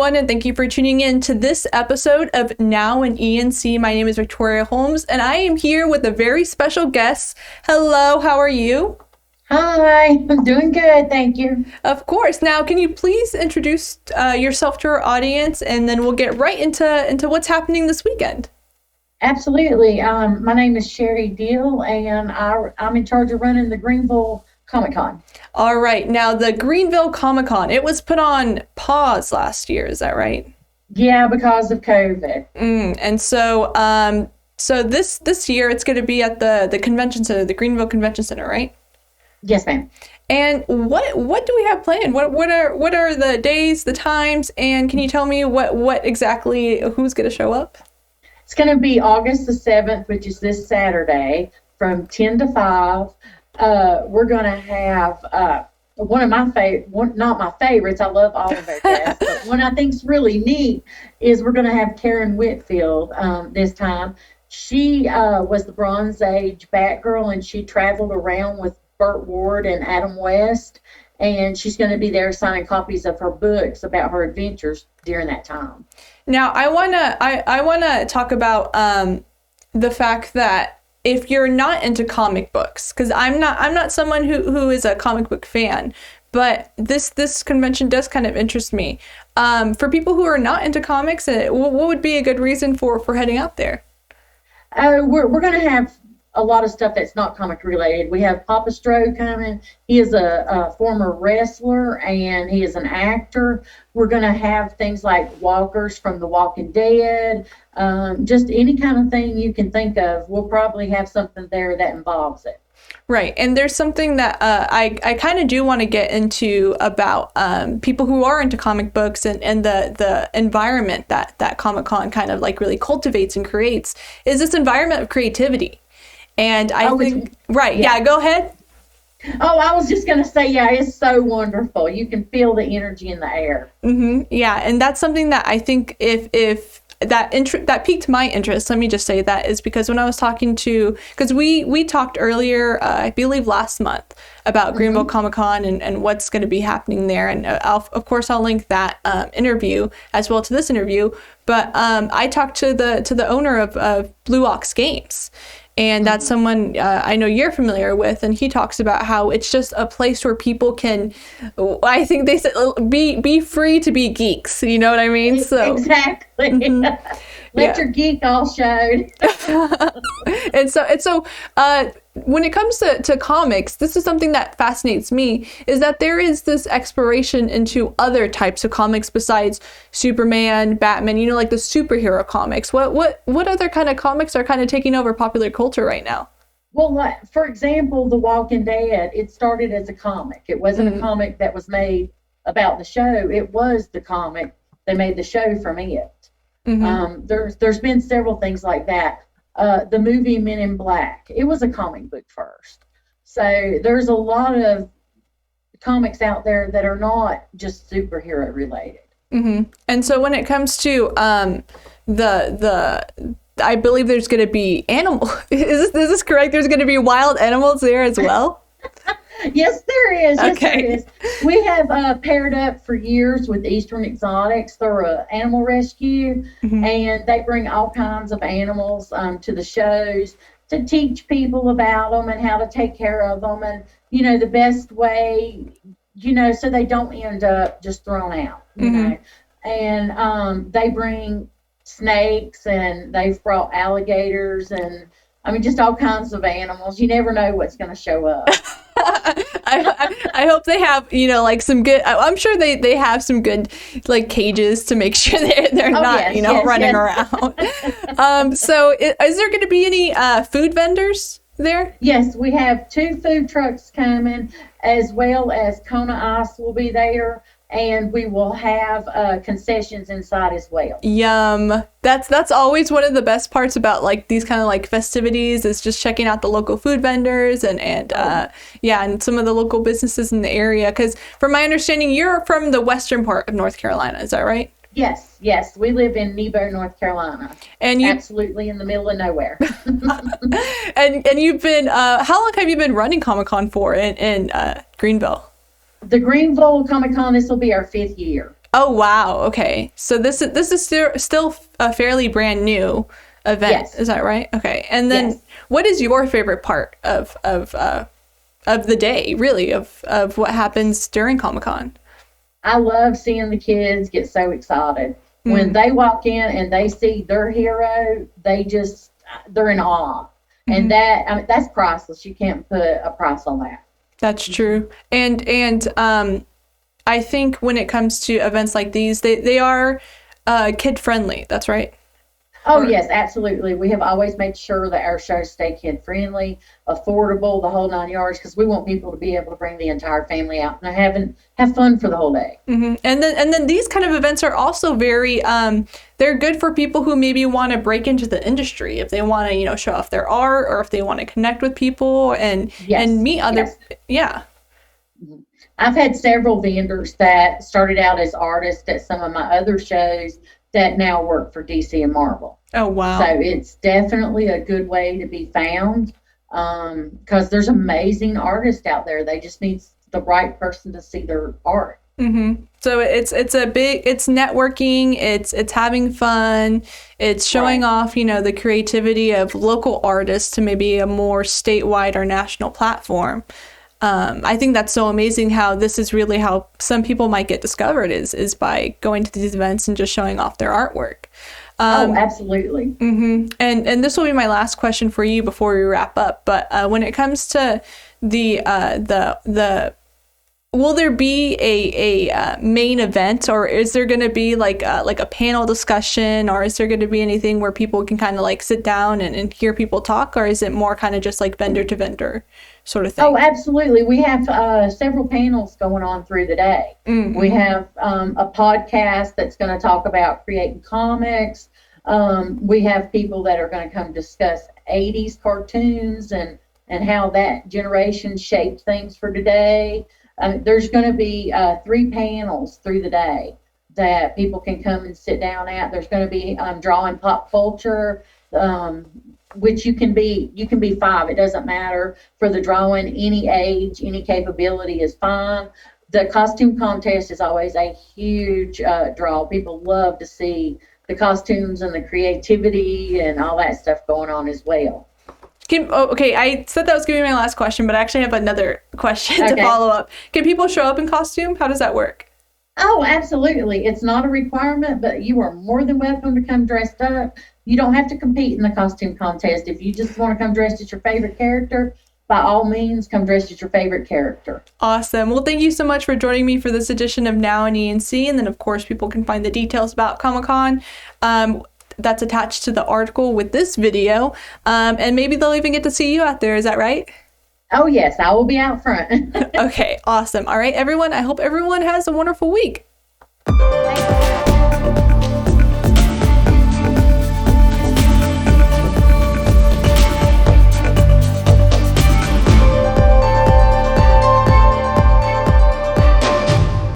everyone, and thank you for tuning in to this episode of Now in ENC. My name is Victoria Holmes, and I am here with a very special guest. Hello, how are you? Hi, I'm doing good, thank you. Of course. Now, can you please introduce yourself to our audience, and then we'll get right into what's happening this weekend. Absolutely. My name is Sherry Deal, and I'm in charge of running the Greenville Comic-Con. All right. Now, the Greenville Comic-Con, it was put on pause last year. Is that right? Yeah, because of COVID. And so this year it's going to be at the convention center, the Greenville Convention Center, right? Yes, ma'am. And what do we have planned? What are the days, the times, and can you tell me what exactly who's going to show up? It's going to be August the 7th, which is this Saturday, from 10 to 5. We're going to have one of my not my favorites. I love all of our guests, but one I think's really neat is we're going to have Karen Whitfield this time. She was the Bronze Age Batgirl, and she traveled around with Burt Ward and Adam West, and she's going to be there signing copies of her books about her adventures during that time. Now, I wanna talk about the fact that if you're not into comic books, because I'm not someone who is a comic book fan, but this convention does kind of interest me. For people who are not into comics, what would be a good reason for heading out there? We're going to have a lot of stuff that's not comic related. We have Papa Stroh coming. He is a former wrestler and he is an actor. We're going to have things like walkers from The Walking Dead, just any kind of thing you can think of. We'll probably have something there that involves it. Right. And there's something that I kind of do want to get into about people who are into comic books and the environment that Comic-Con kind of like really cultivates and creates is this environment of creativity. And I think, right. Yeah, go ahead. Oh, I was just going to say, yeah, it's so wonderful. You can feel the energy in the air. Mm-hmm. Yeah. And that's something that I think if that piqued my interest, let me just say that, is because when I was talking because we talked earlier, I believe last month, about Greenville Comic-Con and what's going to be happening there. And of course, I'll link that interview as well to this interview. But I talked to the owner of Blue Ox Games. And that's someone I know you're familiar with, and he talks about how it's just a place where people can, I think they said, be free to be geeks. You know what I mean? So exactly. Let your geek all showed. And so when it comes to comics, this is something that fascinates me, is that there is this exploration into other types of comics besides Superman, Batman, like the superhero comics. What other kind of comics are kind of taking over popular culture right now? Well, for example, The Walking Dead, it started as a comic. It wasn't a comic that was made about the show. It was the comic. They made the show from it. There's been several things like that. The movie Men in Black, it was a comic book first. So there's a lot of comics out there that are not just superhero related. And so when it comes to I believe there's going to be animal. Is this correct? There's going to be wild animals there as well? Yes, there is. Yes, okay. There is. We have paired up for years with Eastern Exotics. They're an animal rescue, and they bring all kinds of animals to the shows to teach people about them and how to take care of them, and the best way, so they don't end up just thrown out. You know, and they bring snakes, and they've brought alligators, and just all kinds of animals. You never know what's going to show up. I hope they have, like some good, I'm sure they have some good, like, cages to make sure they're not, running around. So is there going to be any food vendors there? Yes, we have 2 food trucks coming, as well as Kona Ice will be there. And we will have concessions inside as well. Yum. That's always one of the best parts about like these kind of like festivities, is just checking out the local food vendors and some of the local businesses in the area. Because from my understanding, you're from the western part of North Carolina. Is that right? Yes. We live in Nebo, North Carolina. And absolutely in the middle of nowhere. and you've been, how long have you been running Comic-Con for in Greenville? The Greenville Comic-Con, this will be our 5th year. Oh, wow. Okay. So this is still a fairly brand new event. Yes. Is that right? Okay. And then Yes. what is your favorite part of the day, really, of what happens during Comic-Con? I love seeing the kids get so excited. When they walk in and they see their hero, they're in awe. And that's priceless. You can't put a price on that. That's true. And I think when it comes to events like these, they are kid friendly. That's right. Oh, yes, absolutely. We have always made sure that our shows stay kid friendly, affordable, the whole 9 yards, because we want people to be able to bring the entire family out and have fun for the whole day. Mm-hmm. And then these kind of events are also very they're good for people who maybe want to break into the industry, if they want to show off their art, or if they want to connect with people and meet other I've had several vendors that started out as artists at some of my other shows that now work for DC and Marvel. Oh, wow. So it's definitely a good way to be found, because there's amazing artists out there. They just need the right person to see their art. Mm-hmm. So it's networking, it's having fun, it's showing off, the creativity of local artists to maybe a more statewide or national platform. I think that's so amazing how this is really how some people might get discovered is by going to these events and just showing off their artwork. Absolutely. Mm-hmm. And this will be my last question for you before we wrap up. But when it comes to the will there be a main event, or is there going to be like a panel discussion, or is there going to be anything where people can kind of like sit down and hear people talk, or is it more kind of just like vendor to vendor sort of thing? Oh, absolutely. We have several panels going on through the day. Mm-hmm. We have a podcast that's going to talk about creating comics. We have people that are going to come discuss 80s cartoons and how that generation shaped things for today. There's going to be 3 panels through the day that people can come and sit down at. There's going to be drawing pop culture, which you can be 5. It doesn't matter for the drawing. Any age, any capability is fine. The costume contest is always a huge draw. People love to see the costumes and the creativity and all that stuff going on as well. Okay, I said that was going to be my last question, but I actually have another question to follow up. Can people show up in costume? How does that work? Oh, absolutely. It's not a requirement, but you are more than welcome to come dressed up. You don't have to compete in the costume contest. If you just want to come dressed as your favorite character, by all means, come dressed as your favorite character. Awesome. Well, thank you so much for joining me for this edition of Now in ENC. And then, of course, people can find the details about Comic-Con. That's attached to the article with this video. And maybe they'll even get to see you out there. Is that right? Oh, yes. I will be out front. Okay. Awesome. All right, everyone. I hope everyone has a wonderful week. Thank you.